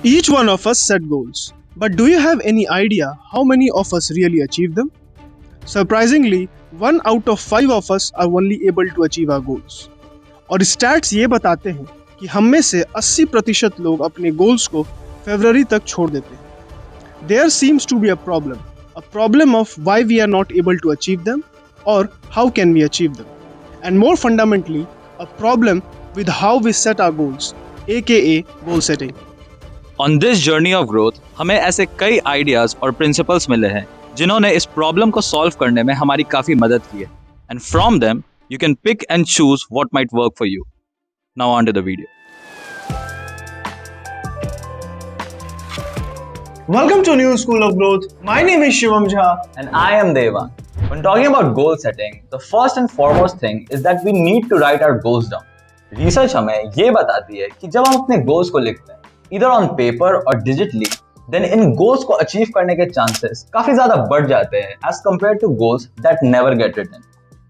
Each one of us set goals, but do you have any idea how many of us really achieve them? Surprisingly, 1 out of 5 of us are only able to achieve our goals. और stats ये बताते हैं कि हम में से 80% लोग अपने गोल्स को फरवरी तक छोड़ देते हैं. There seems to be a problem of why we are not able to achieve them or how can we achieve them. And more fundamentally, a problem with how we set our goals, aka goal setting. On this journey of growth, हमें ऐसे कई ideas और principles मिले हैं जिन्होंने इस problem को solve करने में हमारी काफी मदद की है. And from them you can pick and choose what might work for you. Now on to the video. Welcome to New School of Growth. My name is Shivam Jha. And I am Devang. When talking about goal setting, the first and foremost thing is that we need to write our goals down. Research हमें ये बताती है कि जब हम अपने goals को लिखते हैं, either on paper or digitally, then in goals को achieve करने के chances काफी ज़्यादा बढ़ जाते हैं as compared to goals that never get written.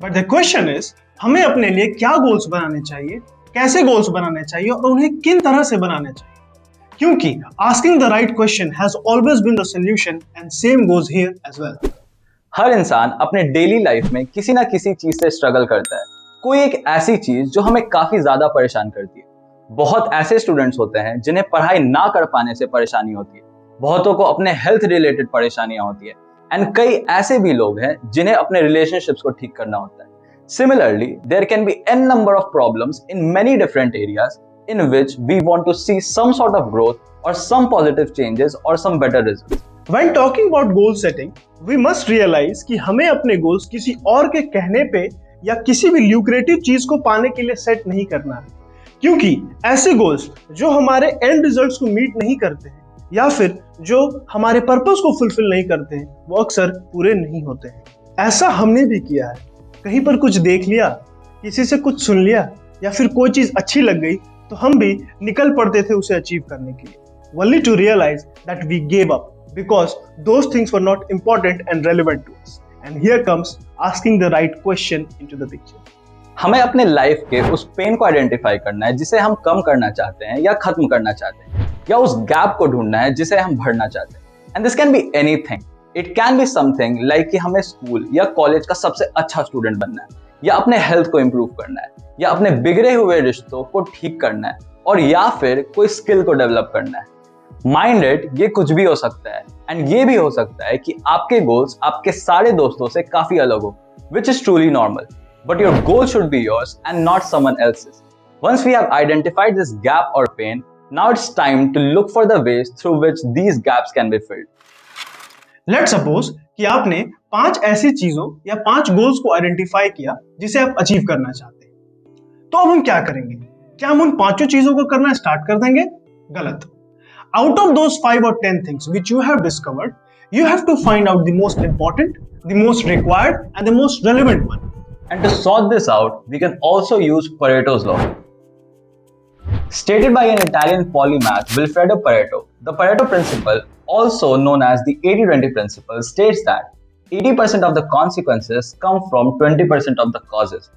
But the question is, हमें अपने लिए क्या गोल्स बनाने चाहिए, कैसे गोल्स बनाने चाहिए और उन्हें किन तरह से बनाने चाहिए? क्योंकि asking the right question has always been the solution and same goes here as well. हर इंसान अपने डेली लाइफ में किसी ना किसी चीज से स्ट्रगल करता है. कोई एक ऐसी चीज जो हमें काफी ज्यादा परेशान करती है. बहुत ऐसे स्टूडेंट्स होते हैं जिन्हें पढ़ाई ना कर पाने से परेशानी होती है. बहुतों को अपने हेल्थ रिलेटेड परेशानियां होती है. एंड कई ऐसे भी लोग हैं जिन्हें अपने रिलेशनशिप्स को ठीक करना होता है. Similarly, there can be n number of problems in many different areas in which we want to see some sort of growth or some positive changes or some better results. When talking about goal setting, we must realize कि हमें अपने goals किसी और के कहने पे या किसी भी ल्यूक्रेटिव चीज को पाने के लिए सेट नहीं करना है. क्योंकि ऐसे गोल्स जो हमारे एंड रिजल्ट्स को मीट नहीं करते हैं या फिर जो हमारे पर्पस को फुलफिल नहीं करते हैं, वो अक्सर पूरे नहीं होते हैं. ऐसा हमने भी किया है. कहीं पर कुछ देख लिया, किसी से कुछ सुन लिया या फिर कोई चीज अच्छी लग गई तो हम भी निकल पड़ते थे उसे अचीव करने के लिए, only to realize that we gave up because those things were not important and relevant to us. And here comes asking the right question into the picture. हमें अपने लाइफ के उस पेन को आइडेंटिफाई करना है जिसे हम कम करना चाहते हैं या खत्म करना चाहते हैं, या उस गैप को ढूंढना है जिसे हम भरना चाहते हैं. And this can be anything. It can be something like कि हमें स्कूल या कॉलेज का सबसे अच्छा स्टूडेंट बनना है, या अपने हेल्थ को इंप्रूव करना है, या अपने बिगड़े हुए रिश्तों को ठीक करना है, और या फिर कोई स्किल को डेवलप करना है. माइंड इट, ये कुछ भी हो सकता है. एंड ये भी हो सकता है कि आपके गोल्स आपके सारे दोस्तों से काफी अलग हो, which is truly normal. But your goal should be yours and not someone else's. Once we have identified this gap or pain, now it's time to look for the ways through which these gaps can be filled. Let's suppose कि आपने 5 ऐसी चीजों या 5 goals को identify किया जिसे आप achieve करना चाहते हैं. तो अब हम क्या करेंगे? क्या हम उन 5 चीजों को करना स्टार्ट कर देंगे? गलत. Out of those 5 or 10 things which you have discovered, you have to find out the most important, the most required, and the most relevant one. And to sort this out, we can also use Pareto's law. Stated by an Italian polymath, Vilfredo Pareto, the Pareto principle, also known as the 80-20 principle, states that 80% of the consequences come from 20% of the causes.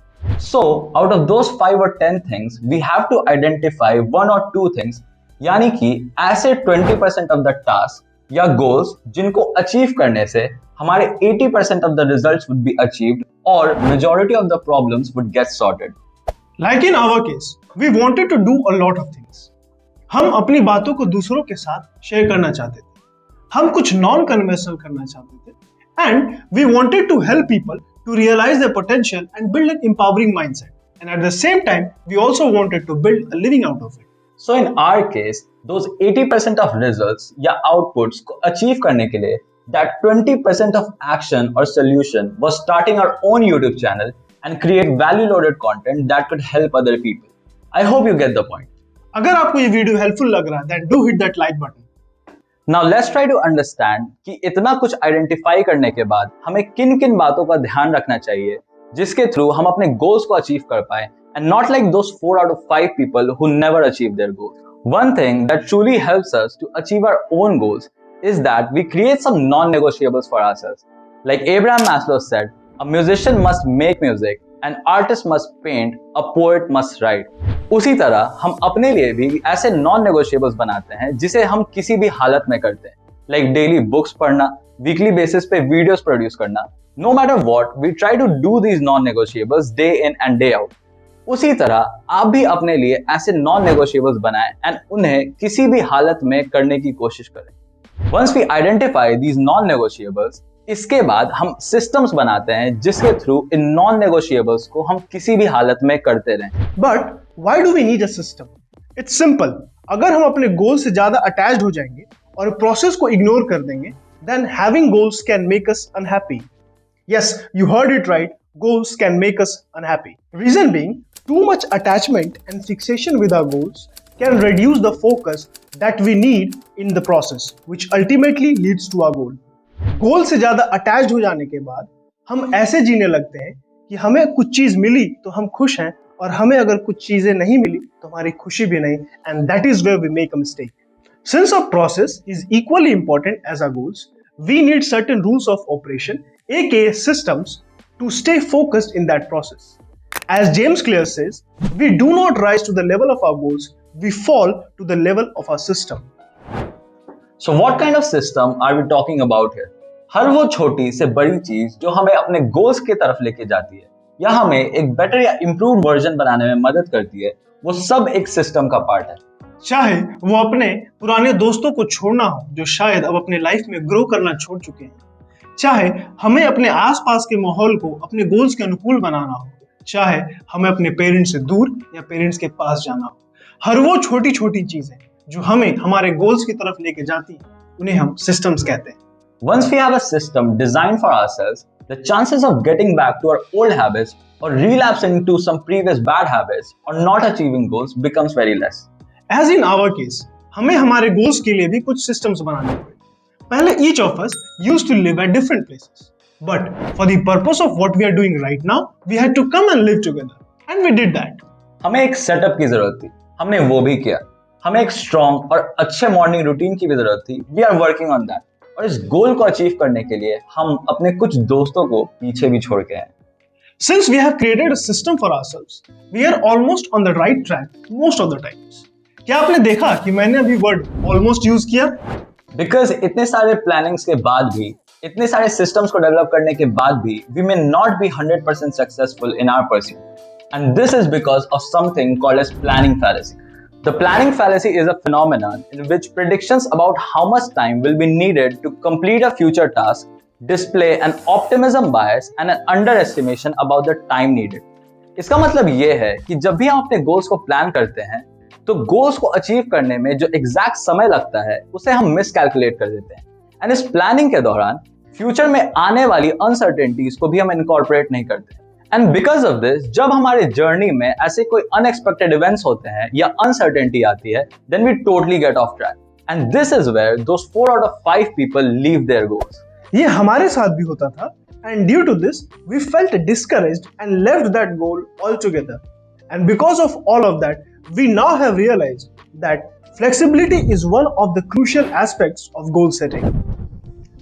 So, out of those 5 or 10 things, we have to identify 1 or 2 things, यानी कि ऐसे 20% of the task या goals जिनको achieve करने से हमारे 80% of the results would be achieved or majority of the problems would get sorted. Like in our case, we wanted to do a lot of things. हम अपनी बातों को दूसरों के साथ शेयर करना चाहते थे. हम कुछ नॉन कन्वेंशनल करना चाहते थे. And we wanted to help people to realize their potential and build an empowering mindset. And at the same time, we also wanted to build a living out of it. So in our case, those 80% of results या outputs को achieve करने के लिए that 20% of action or solution was starting our own YouTube channel and create value-loaded content that could help other people. I hope you get the point. अगर आपको ये video helpful लग रहा है, then do hit that like button. Now let's try to understand कि इतना कुछ identify करने के बाद हमें किन-किन बातों का ध्यान रखना चाहिए जिसके थ्रू हम अपने गोल्स को अचीव कर पाए, and not like those 4 out of 5 people who never achieve their goals. One thing that truly helps us to achieve our own goals is that we create some non-negotiables for ourselves. Like Abraham Maslow said, a musician must make music, an artist must paint, a poet must write. उसी तरह हम अपने लिए भी ऐसे non negotiables बनाते हैं जिसे हम किसी भी हालत में करते हैं, लाइक डेली बुक्स पढ़ना, वीकली बेसिस पे वीडियोस प्रोड्यूस करना। No matter what, we try to do these non negotiables day in and day out. उसी तरह आप भी अपने लिए ऐसे नॉन नेगोशिएबल्स बनाएं एंड उन्हें किसी भी हालत में करने की कोशिश करें। Once we identify these non negotiables, इसके बाद हम सिस्टम्स बनाते हैं जिसके थ्रू इन नॉन नेगोशिएबल्स को हम किसी भी हालत में करते रहें। But why do we need a system? It's simple. अगर हम अपने गोल से ज्यादा अटैच्ड हो जाएंगे और प्रोसेस को इग्नोर कर देंगे, then having goals can make us unhappy. Yes, you heard it right. Goals can make us unhappy. Reason being, too much attachment and fixation with our goals can reduce the focus that we need in the process, which ultimately leads to our goal. गोल से ज्यादा attached हो जाने के बाद हम ऐसे जीने लगते हैं कि हमें कुछ चीज मिली तो हम खुश हैं, और हमें अगर कुछ चीजें नहीं मिली तो हमारी खुशी भी नहीं, and that is where we make a mistake. Since our process is equally important as our goals, we need certain rules of operation, aka systems, to stay focused in that process. As James Clear says, we do not rise to the level of our goals, we fall to the level of our system. So what kind of system are we talking about here? हर वो छोटी से बड़ी चीज जो हमें अपने goals की तरफ लेके जाती है या हमें एक बेटर या इम्प्रूव्ड वर्जन बनाने में मदद करती है, वो सब एक सिस्टम का पार्ट है। चाहे वो अपने पुराने दोस्तों को छोड़ना हो जो शायद अब अपने लाइफ में ग्रो करना छोड़ चुके हैं, चाहे हमें अपने आसपास के माहौल को अपने गोल्स के अनुकूल बनाना हो, चाहे हमें अपने पेरेंट्स से दूर या पेरेंट्स के पास जाना हो, हर वो छोटी छोटी चीजें जो हमें हमारे गोल्स की तरफ लेके जाती हैं, उन्हें हम सिस्टम्स कहते हैं। Once we have a system designed for ourselves, the chances of getting back to our old habits or relapsing into some previous bad habits or not achieving goals becomes very less. As in our case, हमें हमारे goals के लिए भी कुछ systems बनाने पड़े। पहले each of us used to live at different places, but for the purpose of what we are doing right now, we had to come and live together, and we did that. हमें एक setup की जरूरत थी, हमने वो भी किया। हमें एक स्ट्रॉन्ग और अच्छे मॉर्निंग रूटीन की भी जरूरत थी। We are working on that. और इस गोल को अचीव करने के लिए हम अपने कुछ दोस्तों को पीछे भी छोड़ के आए। Since we have created a system for ourselves, we are almost on the right track most of the times. क्या आपने देखा कि मैंने अभी वर्ड almost यूज किया? Because इतने सारे प्लानिंग्स के बाद भी, इतने सारे सिस्टम्स को डेवलप करने के बाद भी, we may not be 100% successful in our pursuit. And this is because of something called as planning fallacy. The planning fallacy is a phenomenon in which predictions about how much time will be needed to complete a future task display an optimism bias and an underestimation about the time needed. इसका मतलब ये है कि जब भी हम अपने goals को प्लान करते हैं तो गोल्स को अचीव करने में जो एग्जैक्ट समय लगता है उसे हम मिसकैलकुलेट कर देते हैं, एंड इस प्लानिंग के दौरान फ्यूचर में आने वाली अनसर्टेनिटीज को भी हम इनकॉर्पोरेट नहीं करते। एंड बिकॉज ऑफ दिस, जब हमारे जर्नी में ऐसे कोई अनएक्सपेक्टेड इवेंट्स होते हैं या अनसर्टेनिटी आती है, then we totally get off track, and this is where those 4 out of 5 people leave their goals. ये हमारे साथ भी होता था, and due to this we felt discouraged and left that goal altogether. And because of all of that, we now have realized that flexibility is one of the crucial aspects of goal setting.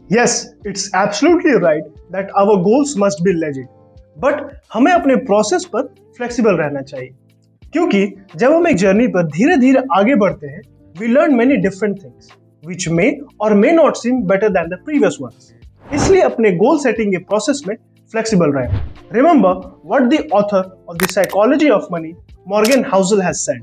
Yes, it's absolutely right that our goals must be legit, but हमें अपने process पर flexible रहना चाहिए, क्योंकि जब हम एक journey पर धीरे धीरे आगे बढ़ते हैं, we learn many different things which may or may not seem better than the previous ones. इसलिए अपने गोल सेटिंग के प्रोसेस में फ्लेक्सिबल रहें। Remember what the author of The Psychology of Money, Morgan Housel, has said.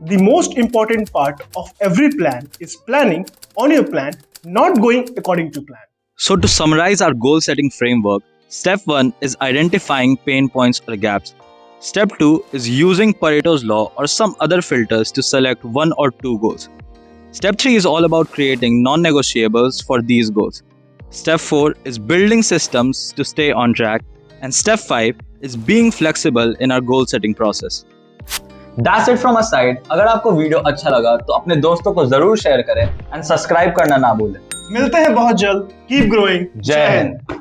The most important part of every plan is planning on your plan, not going according to plan. So to summarize our goal setting framework, step 1 is identifying pain points or gaps. Step 2 is using Pareto's law or some other filters to select 1 or 2 goals. Step 3 is all about creating non-negotiables for these goals. Step 4 is building systems to stay on track. And step 5 is being flexible in our goal setting process. That's it from our side. अगर आपको video अच्छा लगा तो अपने दोस्तों को जरूर share करें एंड सब्सक्राइब करना ना भूलें। मिलते हैं बहुत जल्द। Keep growing. जय हिंद।